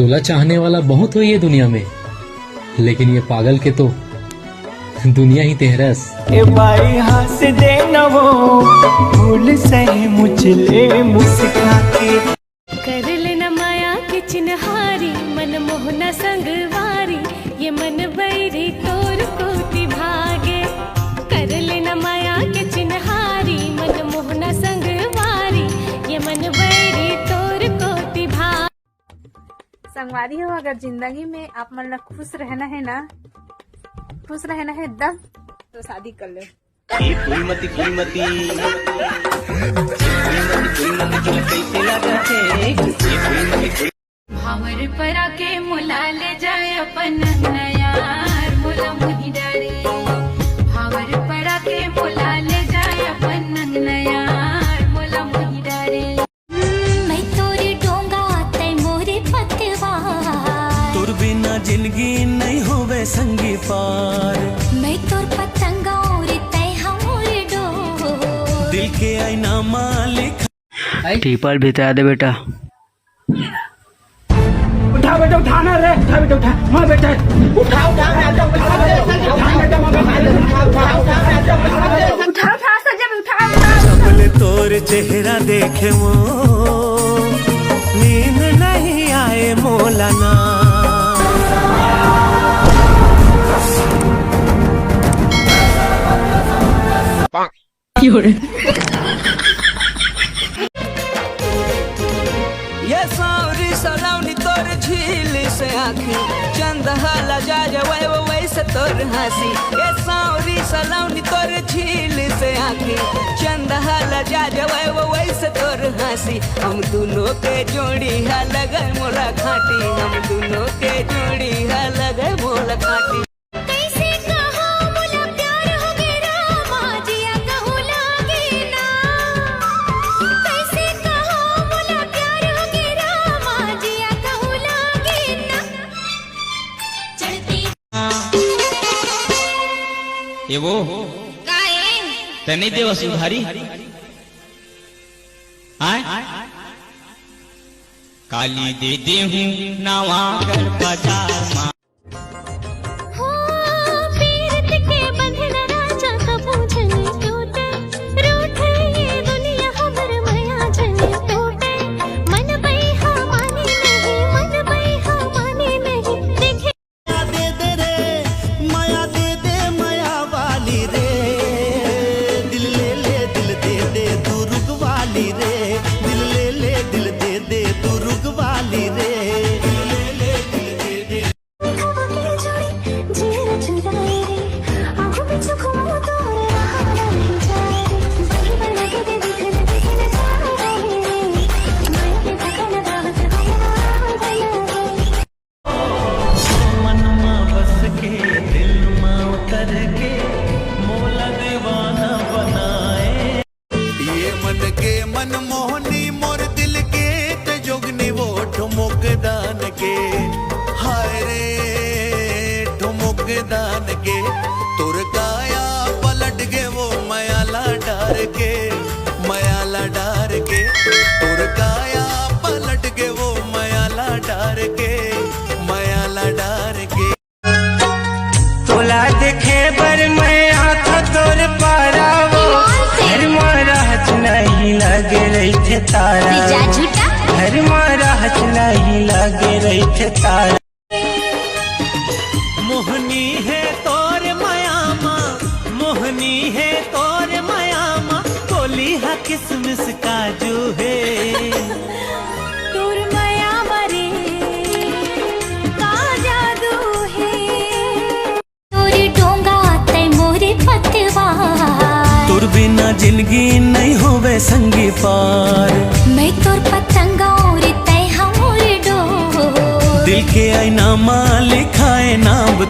तोला चाहने वाला बहुत हो ये दुनिया में, लेकिन ये पागल के तो दुनिया ही तेहरस। ए भाई हंस दे न वो फूल सही मुझले मुस्का के। कर लेना माया के चिन्हारी, मन मोहना संगवारी, ये मन बैरी तोर कोटि भागे। कर लेना माया के चिन्हारी, मन मोहना संगवारी, ये मन बैरी तोर कोटि भागे। संगवारी हो, अगर जिंदगी में आप मन खुश रहना है ना, खुश रहना है एकदम, तो शादी कर ले। भावर परा के मुला ले जाए अपन नयार, मुला मुही डरे। भावर परा के मुला ले जाए अपन नयार, मुला मुही डरे। मैं तोरी डोंगा तै मोरे पतवार, तोर बिना जिंदगी नहीं होवे संगी पार। मैं तोर पतंगा और तै हमरे डोर, दिल के आईना मालिक। टीपल भितरा दे बेटा। उठा बेटा, उठाना रे, उठा बेटा, उठा मां बेटा, उठा उठा उठा सजब उठा। सबले तोर चेहरा देखे वो नींद नहीं आए मौलाना। ये सावरी सलावनी तोर झील से आँखी, चंद हाला जा जाए वो वैसे तोर हंसी। ये सावरी सलावनी तोर झील से आँखी, चंद हाला जा जाए वो वैसे तोर हंसी। हम दोनों के जोड़ी है लगे मोला खाटी, हम दोनों के जोड़ी है लगे मोला खाटी। ये वो तने देव सुधारी आय काली दे दे हूँ नवा कर बाजार माँ। मन मोहनी मोर दिल के ते जोगनी वो ठुमुक दान के। हाय रे ठुमुक दान के, तुर काया पलट के वो मयाला डार के, मयाला डार के। तुर काया पलट के वो मयाला डार के, मयाला डार के। तोला देखे बर मैं आँख तोर पारा वो, घर मारा हच नहीं लगे रही थे तारा, घर मारा हच नहीं लगे रही थे तारा। मोहनी है तोर मयामा, मोहनी है तोर मयामा, कोली हा किसमिस काजू है। तोर माया मरे का जादू है, तोरी डोंगा तै मोरे पतवार, तोर बिना जिंदगी नहीं होवे संगी पार। मैं तोर पतंगा और तै हमरे डोर, दिल के आईना मालिक है नाम।